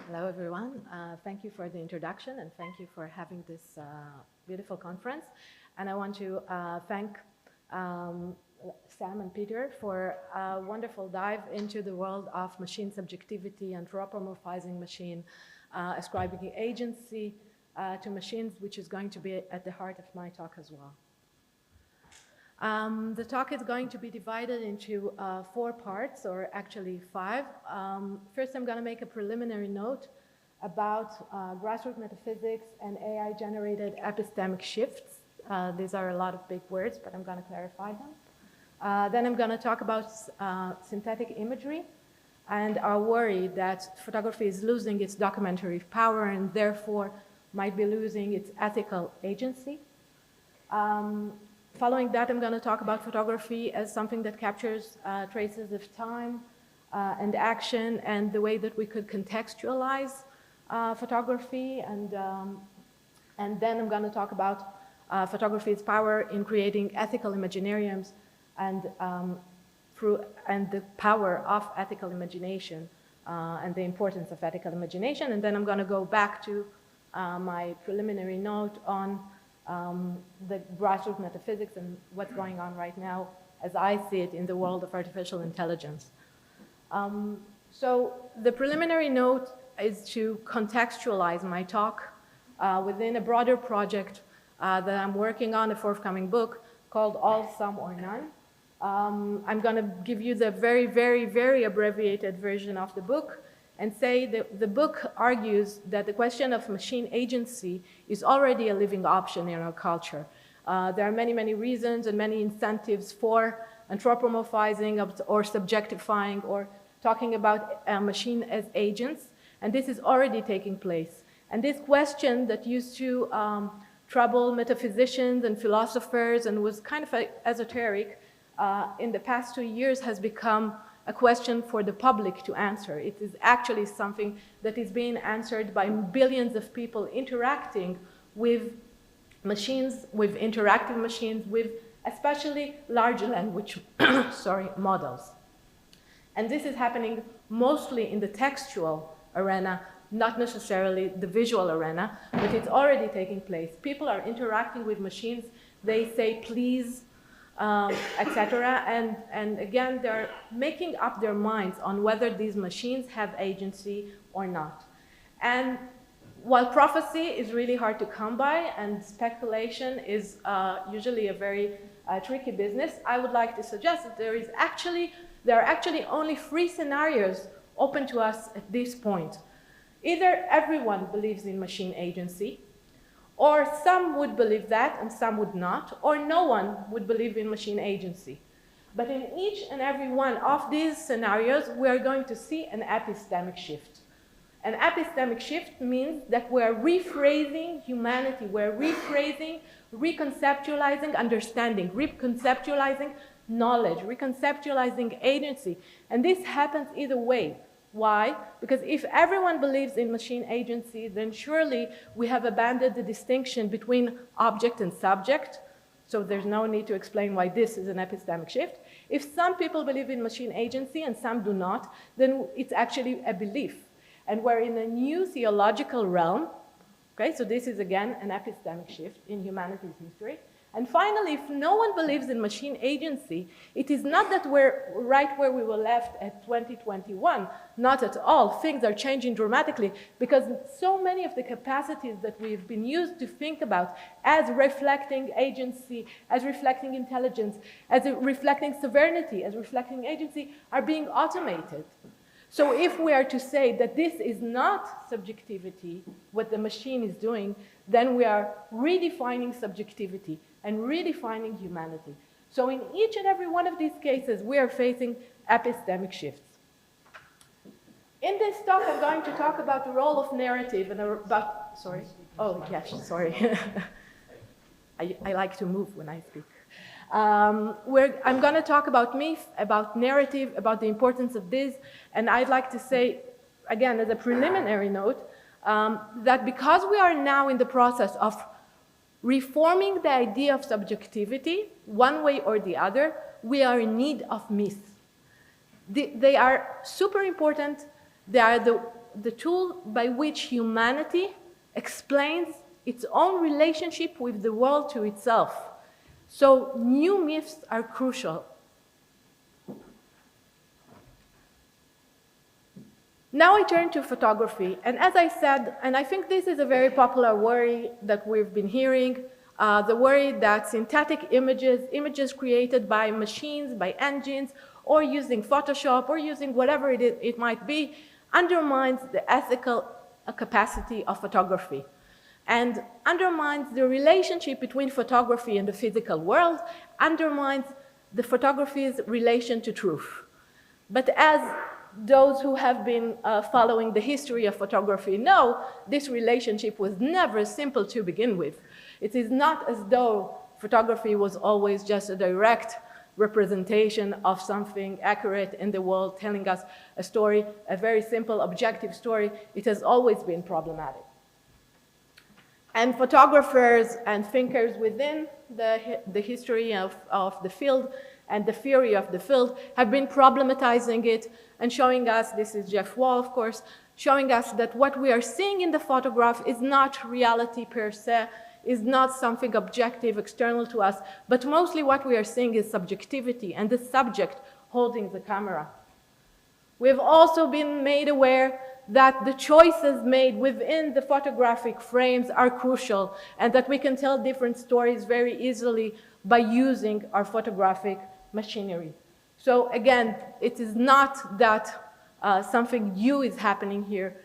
Hello, everyone. Thank you for the introduction and thank you for having this beautiful conference. And I want to thank Sam and Peter for a wonderful dive into the world of machine subjectivity, anthropomorphizing machine, ascribing agency to machines, which is going to be at the heart of my talk as well. The talk is going to be divided into 4 parts, or actually 5. First, I'm going to make a preliminary note about grassroots metaphysics and AI-generated epistemic shifts. These are a lot of big words, but I'm going to clarify them. Then I'm going to talk about synthetic imagery and our worry that photography is losing its documentary power and therefore might be losing its ethical agency. Following that, I'm going to talk about photography as something that captures traces of time and action and the way that we could contextualize photography. And then I'm going to talk about photography's power in creating ethical imaginariums and the power of ethical imagination and the importance of ethical imagination. And then I'm going to go back to my preliminary note on the grassroots metaphysics and what's going on right now as I see it in the world of artificial intelligence. So the preliminary note is to contextualize my talk within a broader project that I'm working on, a forthcoming book called All, Some, or None. I'm going to give you the very, very, very abbreviated version of the book and say that the book argues that the question of machine agency is already a living option in our culture. There are many, many reasons and many incentives for anthropomorphizing or subjectifying or talking about a machine as agents, and this is already taking place. And this question that used to trouble metaphysicians and philosophers and was kind of esoteric in the past 2 years has become a question for the public to answer. It is actually something that is being answered by billions of people interacting with machines, with interactive machines, with especially large language models. And this is happening mostly in the textual arena, not necessarily the visual arena, but it's already taking place. People are interacting with machines. They say, please, etc. And again, they're making up their minds on whether these machines have agency or not. And while prophecy is really hard to come by and speculation is usually a very tricky business, I would like to suggest that there are actually only 3 scenarios open to us at this point. Either everyone believes in machine agency, or some would believe that and some would not, or no one would believe in machine agency. But in each and every one of these scenarios, we are going to see an epistemic shift. An epistemic shift means that we're rephrasing humanity, we're rephrasing, reconceptualizing understanding, reconceptualizing knowledge, reconceptualizing agency. And this happens either way. Why? Because if everyone believes in machine agency, then surely we have abandoned the distinction between object and subject. So there's no need to explain why this is an epistemic shift. If some people believe in machine agency and some do not, then it's actually a belief. And we're in a new theological realm. Okay, so this is again an epistemic shift in humanity's history. And finally, if no one believes in machine agency, it is not that we're right where we were left at 2021. Not at all. Things are changing dramatically because so many of the capacities that we've been used to think about as reflecting agency, as reflecting intelligence, as reflecting sovereignty, as reflecting agency, are being automated. So if we are to say that this is not subjectivity, what the machine is doing, then we are redefining subjectivity and redefining humanity. So in each and every one of these cases, we are facing epistemic shifts. In this talk, I'm going to talk about the role of narrative and about, sorry. Oh, yes, sorry. I like to move when I speak. I'm going to talk about myth, about narrative, about the importance of this, and I'd like to say, again, as a preliminary note, that because we are now in the process of reforming the idea of subjectivity, one way or the other, we are in need of myths. They are super important. They are the the tool by which humanity explains its own relationship with the world to itself. So new myths are crucial. Now I turn to photography, and as I said, and I think this is a very popular worry that we've been hearing, the worry that synthetic images created by machines, by engines, or using Photoshop, or using whatever it might be, undermines the ethical capacity of photography, and undermines the relationship between photography and the physical world, undermines the photography's relation to truth. But as those who have been following the history of photography know, this relationship was never simple to begin with. It is not as though photography was always just a direct representation of something accurate in the world, telling us a story, a very simple, objective story. It has always been problematic. And photographers and thinkers within the history of the field and the theory of the field have been problematizing it and showing us, this is Jeff Wall, of course, showing us that what we are seeing in the photograph is not reality per se, is not something objective, external to us, but mostly what we are seeing is subjectivity and the subject holding the camera. We've also been made aware that the choices made within the photographic frames are crucial and that we can tell different stories very easily by using our photographic machinery. So again, it is not that something new is happening here.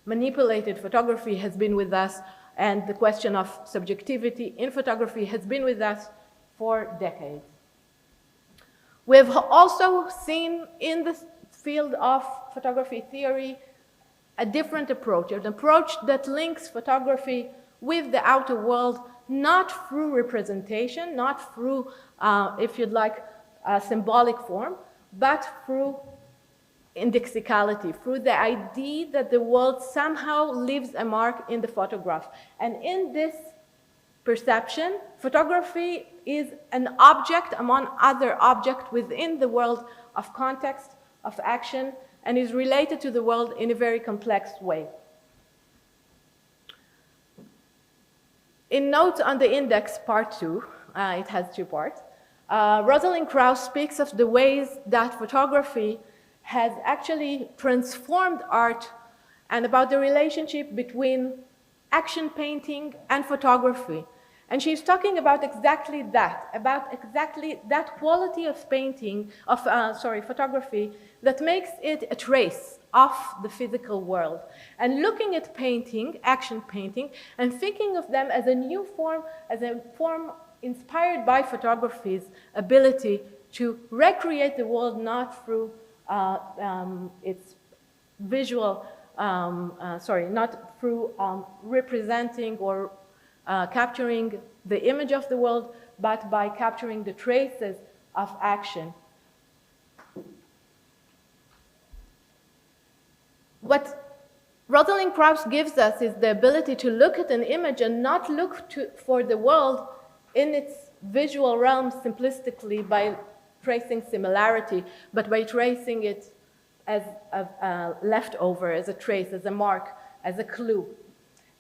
Manipulated photography has been with us, and the question of subjectivity in photography has been with us for decades. We've also seen in the field of photography theory a different approach, an approach that links photography with the outer world, not through representation, not through, if you'd like, a symbolic form, but through indexicality, through the idea that the world somehow leaves a mark in the photograph. And in this perception, photography is an object among other objects within the world of context, of action, and is related to the world in a very complex way. In Notes on the Index, part 2, it has 2 parts, Rosalind Krauss speaks of the ways that photography has actually transformed art and about the relationship between action painting and photography. And she's talking about exactly that quality of painting, of photography, that makes it a trace of the physical world. And looking at painting, action painting, and thinking of them as a new form, as a form inspired by photography's ability to recreate the world not through its visual, not through representing or capturing the image of the world, but by capturing the traces of action. What Rosalind Krauss gives us is the ability to look at an image and not look for the world in its visual realm simplistically by tracing similarity, but by tracing it as a leftover, as a trace, as a mark, as a clue.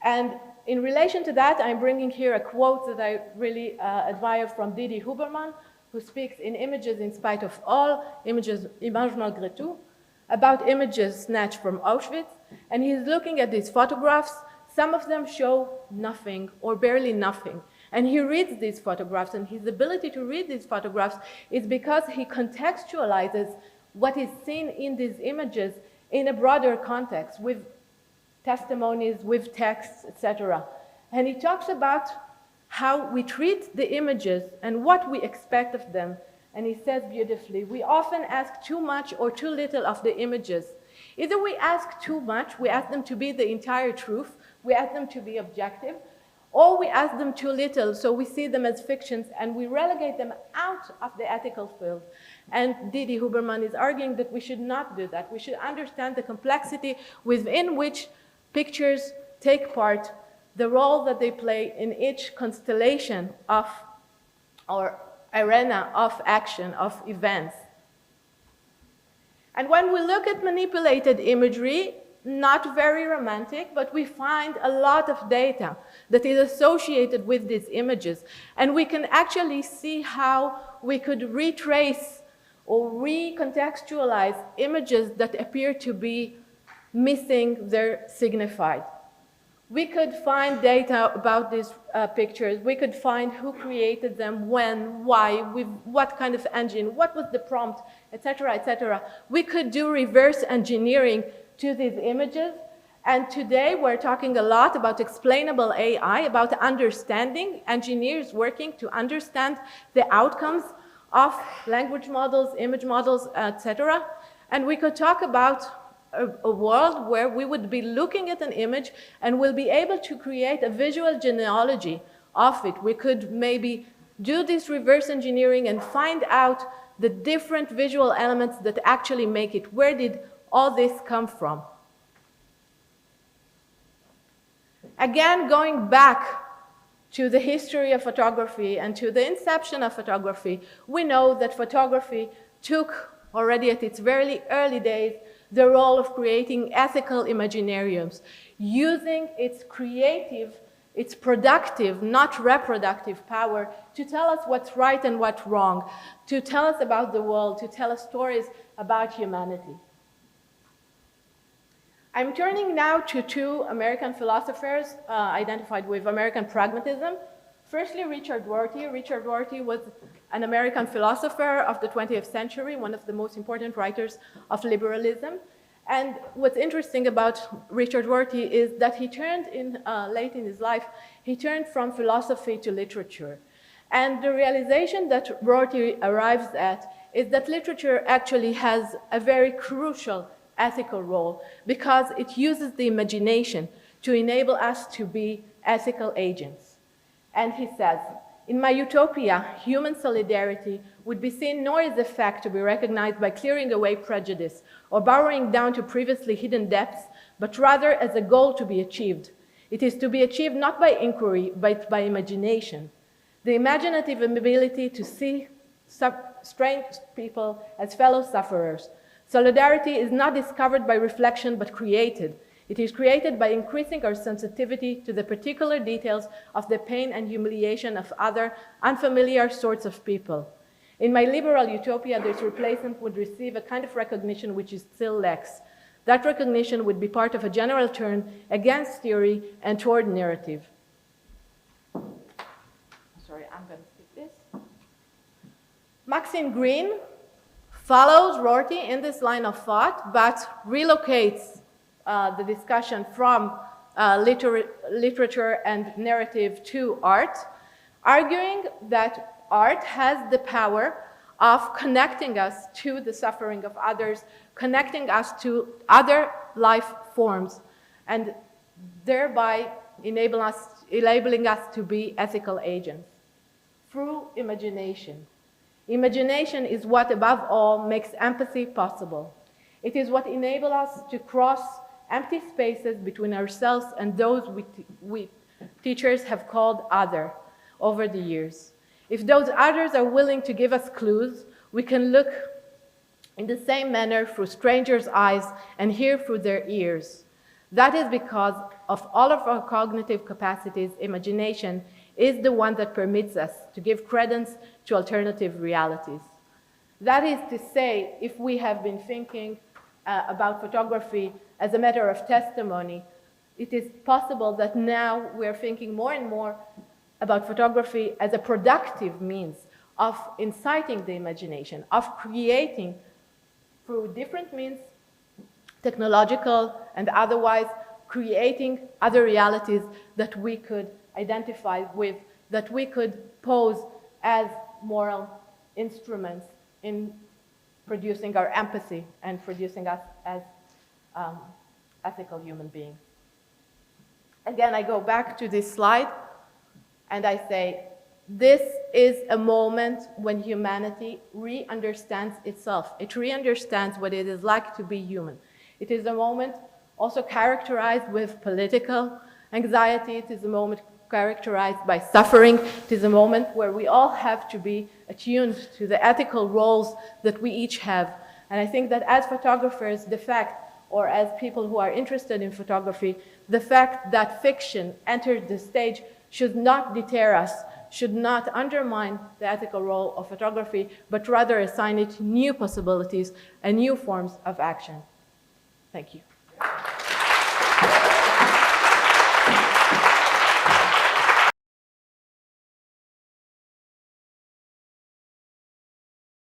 And in relation to that, I'm bringing here a quote that I really admire from Didi Huberman, who speaks in Images in Spite of All, Images malgré tout, about images snatched from Auschwitz. And he's looking at these photographs. Some of them show nothing or barely nothing. And he reads these photographs, and his ability to read these photographs is because he contextualizes what is seen in these images in a broader context with testimonies, with texts, etc. And he talks about how we treat the images and what we expect of them. And he says beautifully, we often ask too much or too little of the images. Either we ask too much, we ask them to be the entire truth, we ask them to be objective, or we ask them too little, so we see them as fictions and we relegate them out of the ethical field. And Didi Huberman is arguing that we should not do that. We should understand the complexity within which pictures take part, the role that they play in each constellation of or arena of action, of events. And when we look at manipulated imagery, not very romantic, but we find a lot of data that is associated with these images. And we can actually see how we could retrace or recontextualize images that appear to be missing their signified. We could find data about these pictures. We could find who created them, when, why, with what kind of engine, what was the prompt, etc., etc. We could do reverse engineering to these images. And today we're talking a lot about explainable AI, about understanding, engineers working to understand the outcomes of language models, image models, etc. And we could talk about a world where we would be looking at an image and we'll be able to create a visual genealogy of it. We could maybe do this reverse engineering and find out the different visual elements that actually make it. Where did all this come from? Again, going back to the history of photography and to the inception of photography, we know that photography took already at its very early days the role of creating ethical imaginariums, using its creative, its productive, not reproductive power to tell us what's right and what's wrong, to tell us about the world, to tell us stories about humanity. I'm turning now to two American philosophers identified with American pragmatism. Firstly, Richard Rorty. Richard Rorty was an American philosopher of the 20th century, one of the most important writers of liberalism. And what's interesting about Richard Rorty is that he turned late in his life, he turned from philosophy to literature. And the realization that Rorty arrives at is that literature actually has a very crucial ethical role because it uses the imagination to enable us to be ethical agents. And he says, in my utopia, human solidarity would be seen nor as a fact to be recognized by clearing away prejudice or burrowing down to previously hidden depths, but rather as a goal to be achieved. It is to be achieved not by inquiry, but by imagination. The imaginative ability to see strange people as fellow sufferers. Solidarity is not discovered by reflection, but created. It is created by increasing our sensitivity to the particular details of the pain and humiliation of other unfamiliar sorts of people. In my liberal utopia, this replacement would receive a kind of recognition which it still lacks. That recognition would be part of a general turn against theory and toward narrative. Sorry, I'm going to skip this. Maxine Greene follows Rorty in this line of thought, but relocates the discussion from literature and narrative to art, arguing that art has the power of connecting us to the suffering of others, connecting us to other life forms, and thereby enabling us to be ethical agents through imagination. Imagination is what, above all, makes empathy possible. It is what enables us to cross empty spaces between ourselves and those we teachers have called other over the years. If those others are willing to give us clues, we can look in the same manner through strangers' eyes and hear through their ears. That is because of all of our cognitive capacities, imagination is the one that permits us to give credence to alternative realities. That is to say, if we have been thinking about photography as a matter of testimony, it is possible that now we're thinking more and more about photography as a productive means of inciting the imagination, of creating through different means, technological and otherwise, creating other realities that we could identify with, that we could pose as moral instruments in producing our empathy and producing us as ethical human beings. Again, I go back to this slide and I say, this is a moment when humanity re-understands itself. It re-understands what it is like to be human. It is a moment also characterized with political anxiety. It is a moment characterized by suffering. It is a moment where we all have to be attuned to the ethical roles that we each have. And I think that as photographers, the fact or as people who are interested in photography, the fact that fiction entered the stage should not deter us, should not undermine the ethical role of photography, but rather assign it new possibilities and new forms of action. Thank you.